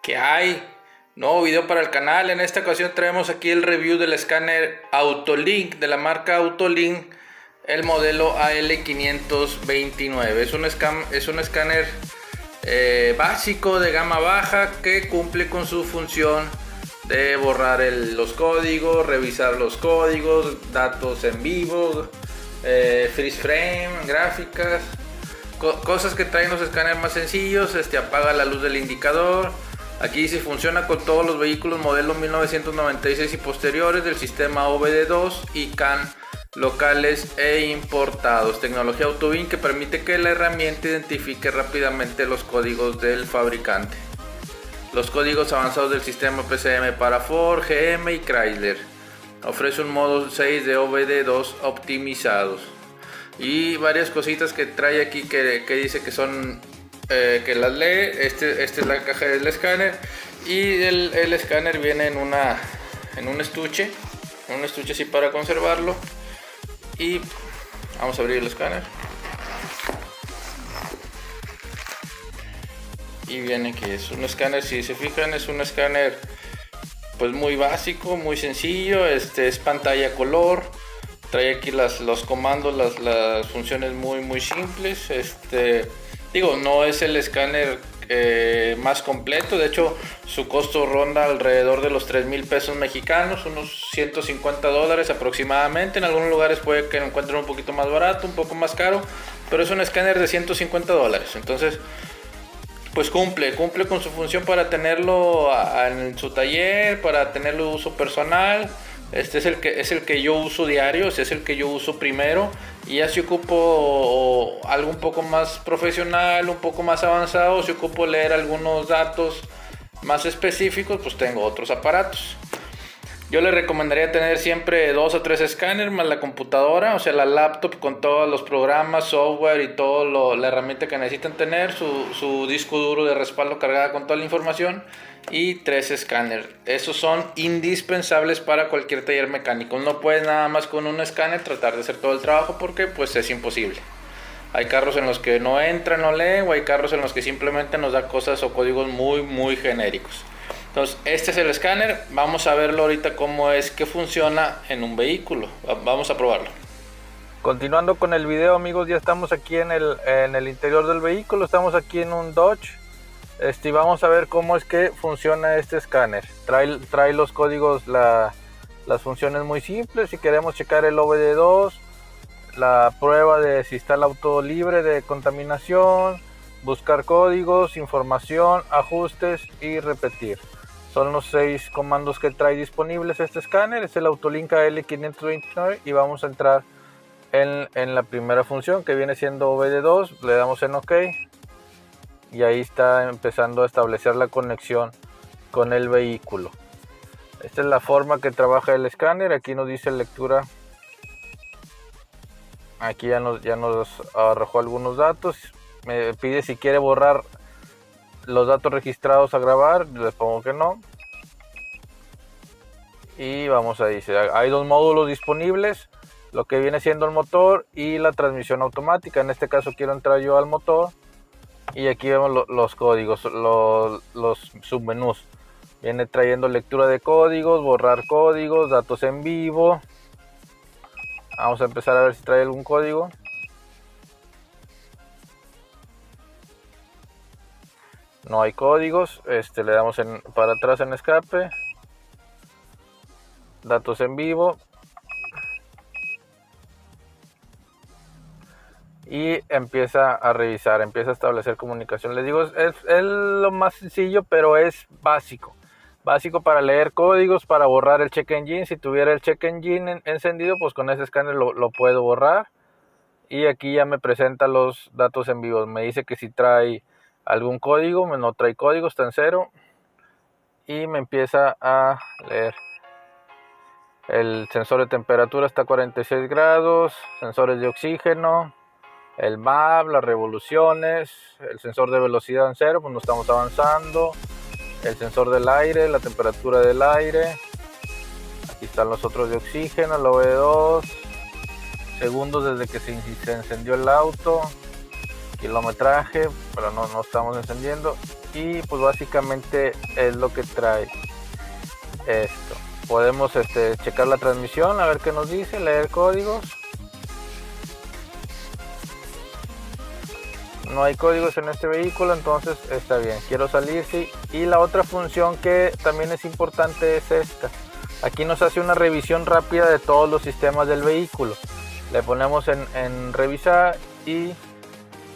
¿Qué hay? Nuevo video para el canal. En esta ocasión traemos aquí el review del escáner Autolink de la marca Autolink, el modelo AL529. Es un escáner básico de gama baja que cumple con su función de borrar los códigos, revisar los códigos, datos en vivo, freeze frame, gráficas, cosas que traen los escáneres más sencillos. Apaga la luz del indicador. Aquí dice funciona con todos los vehículos modelo 1996 y posteriores del sistema OBD2 y CAN locales e importados. Tecnología Autolink que permite que la herramienta identifique rápidamente los códigos del fabricante. Los códigos avanzados del sistema PCM para Ford, GM y Chrysler. Ofrece un modo 6 de OBD2 optimizados. Y varias cositas que trae aquí que dice que son... que las lee. Esta es la caja del escáner y el escáner viene en un estuche así para conservarlo. Y vamos a abrir el escáner y viene que es un escáner, si se fijan, es un escáner pues muy básico, muy sencillo. Es pantalla color, trae aquí los comandos, las funciones muy simples. Digo, no es el escáner más completo. De hecho, su costo ronda alrededor de los 3,000 pesos mexicanos, unos $150 aproximadamente. En algunos lugares puede que lo encuentren un poquito más barato, un poco más caro, pero es un escáner de $150. Entonces, pues cumple con su función para tenerlo en su taller, para tenerlo de uso personal. Este es el que yo uso diario, es el que yo uso primero. Y ya si ocupo algo un poco más profesional, un poco más avanzado, si ocupo leer algunos datos más específicos, pues tengo otros aparatos. Yo les recomendaría tener siempre 2 o 3 escáneres más la computadora, o sea la laptop con todos los programas, software y todo la herramienta que necesitan tener, su disco duro de respaldo cargada con toda la información, y 3 escáneres. Esos son indispensables para cualquier taller mecánico. No puedes nada más con un escáner tratar de hacer todo el trabajo porque pues es imposible. Hay carros en los que no entra, no lee, o hay carros en los que simplemente nos da cosas o códigos muy genéricos. Entonces este es el escáner. Vamos a verlo ahorita cómo es que funciona en un vehículo. Vamos a probarlo. Continuando con el video, amigos, ya estamos aquí en el interior del vehículo. Estamos aquí en un Dodge. Y vamos a ver cómo es que funciona este escáner. Trae los códigos, las funciones muy simples. Si queremos checar el OBD2, la prueba de si está el auto libre de contaminación, buscar códigos, información, ajustes y repetir. Son los 6 comandos que trae disponibles este escáner. Es el Autolink AL529 y vamos a entrar en la primera función, que viene siendo OBD2. Le damos en OK y ahí está empezando a establecer la conexión con el vehículo. Esta es la forma que trabaja el escáner. Aquí nos dice lectura. Aquí ya nos arrojó algunos datos. Me pide si quiere borrar los datos registrados a grabar. Le pongo que no. Y vamos a decir, hay 2 módulos disponibles, lo que viene siendo el motor y la transmisión automática. En este caso quiero entrar yo al motor. Y aquí vemos los códigos, los submenús. Viene trayendo lectura de códigos, borrar códigos, datos en vivo. Vamos a empezar a ver si trae algún código. No hay códigos. Le damos para atrás en escape. Datos en vivo. Y empieza a revisar, empieza a establecer comunicación. Les digo, es lo más sencillo, pero es básico. Básico para leer códigos, para borrar el check engine. Si tuviera el check engine encendido, pues con ese escáner lo puedo borrar. Y aquí ya me presenta los datos en vivo. Me dice que si trae algún código, no trae código, está en 0. Y me empieza a leer. El sensor de temperatura está a 46 grados. Sensores de oxígeno. El MAP, las revoluciones. El sensor de velocidad en 0, pues no estamos avanzando. El sensor del aire, la temperatura del aire. Aquí están los otros de oxígeno, el OBD2. Segundos desde que se encendió el auto. kilometraje, pero no estamos encendiendo. Y pues básicamente es lo que trae esto. Podemos checar la transmisión, a ver qué nos dice, leer códigos. No hay códigos en este vehículo, entonces está bien. Quiero salir, sí. Y la otra función que también es importante es esta. Aquí nos hace una revisión rápida de todos los sistemas del vehículo. Le ponemos en revisar y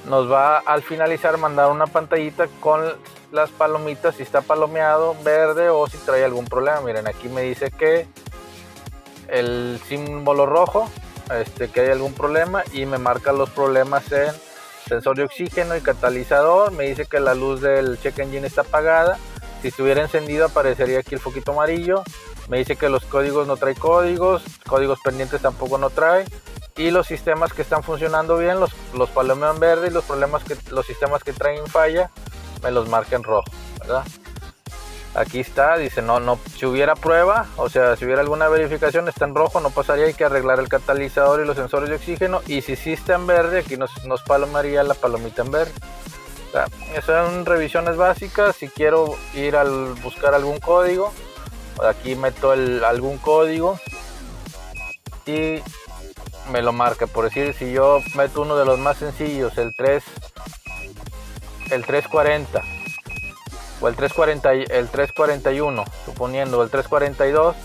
nos va al finalizar mandar una pantallita con las palomitas, si está palomeado, verde, o si trae algún problema. Miren, aquí me dice que el símbolo rojo, que hay algún problema, y me marca los problemas en sensor de oxígeno y catalizador. Me dice que la luz del check engine está apagada. Si estuviera encendido aparecería aquí el foquito amarillo. Me dice que los códigos no trae códigos pendientes tampoco no trae. Y los sistemas que están funcionando bien los palomean verde, y los sistemas que traen falla me los marca en rojo, ¿verdad? Aquí está, dice no, si hubiera prueba, o sea, si hubiera alguna verificación, está en rojo, no pasaría, hay que arreglar el catalizador y los sensores de oxígeno. Y si sí está en verde, aquí nos palomaría la palomita en verde. O sea, esas son revisiones básicas. Si quiero ir al buscar algún código, aquí meto algún código y me lo marca. Por decir, si yo meto uno de los más sencillos, el 340 o el 341, suponiendo, el 342,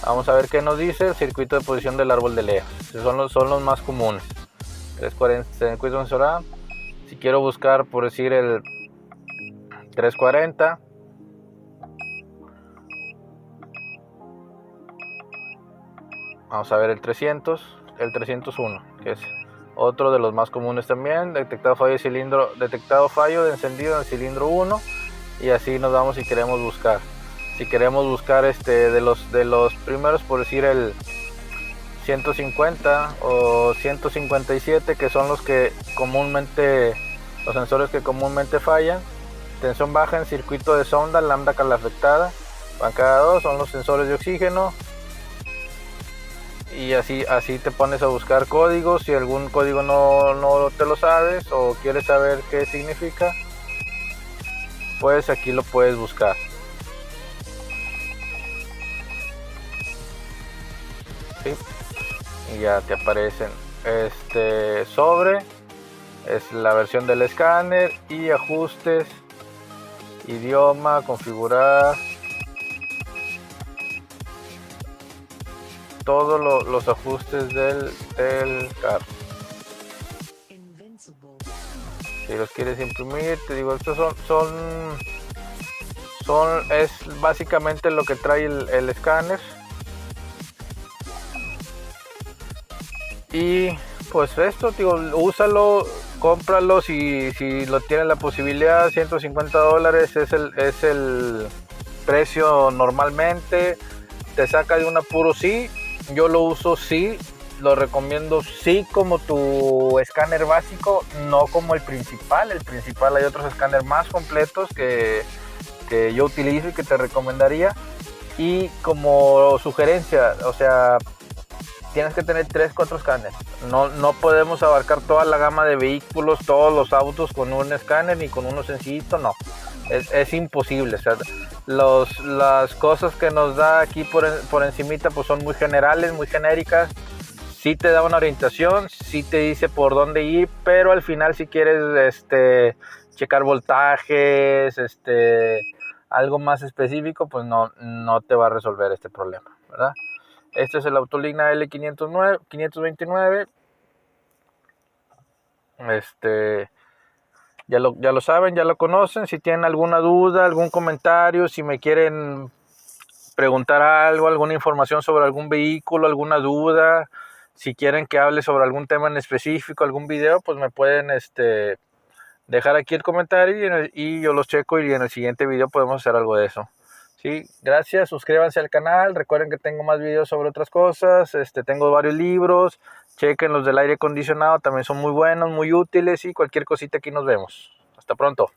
vamos a ver qué nos dice el circuito de posición del árbol de Lea. Son los más comunes. 340 circuito sensorado. Si quiero buscar, por decir, el 340, vamos a ver el 300, el 301, que es otro de los más comunes también. Detectado fallo de encendido en el cilindro 1. Y así nos vamos si queremos buscar. Si queremos buscar de los primeros, por decir el 150 o 157, que son los sensores que comúnmente fallan. Tensión baja en circuito de sonda, lambda calafectada, bancada 2, son los sensores de oxígeno. Y así te pones a buscar códigos. Si algún código no te lo sabes o quieres saber qué significa, pues aquí lo puedes buscar. ¿Sí? Y ya te aparecen sobre, es la versión del escáner, y ajustes, idioma, configurar, todos los ajustes del carro. Si los quieres imprimir, te digo, estos es básicamente lo que trae el escáner. Y pues esto, digo, úsalo, cómpralo si lo tienes la posibilidad. $150 es el precio normalmente. Te saca de un apuro, sí. Yo lo uso, sí. Lo recomiendo, sí, como tu escáner básico, no como el principal. El principal, hay otros escáneres más completos que yo utilizo y que te recomendaría. Y como sugerencia, o sea, tienes que tener 3-4 escáneres. No podemos abarcar toda la gama de vehículos, todos los autos con un escáner, ni con uno sencillito, no. Es imposible. O sea, las cosas que nos da aquí por encimita pues son muy generales, muy genéricas. Sí te da una orientación, sí te dice por dónde ir, pero al final si quieres checar voltajes, algo más específico, pues no te va a resolver este problema, ¿verdad? Este es el Autoligna L529. Ya lo saben, ya lo conocen. Si tienen alguna duda, algún comentario, si me quieren preguntar algo, alguna información sobre algún vehículo, alguna duda, si quieren que hable sobre algún tema en específico, algún video, pues me pueden dejar aquí el comentario y yo los checo, y en el siguiente video podemos hacer algo de eso. Sí, gracias, suscríbanse al canal, recuerden que tengo más videos sobre otras cosas, tengo varios libros, chequen los del aire acondicionado, también son muy buenos, muy útiles, y cualquier cosita aquí nos vemos. Hasta pronto.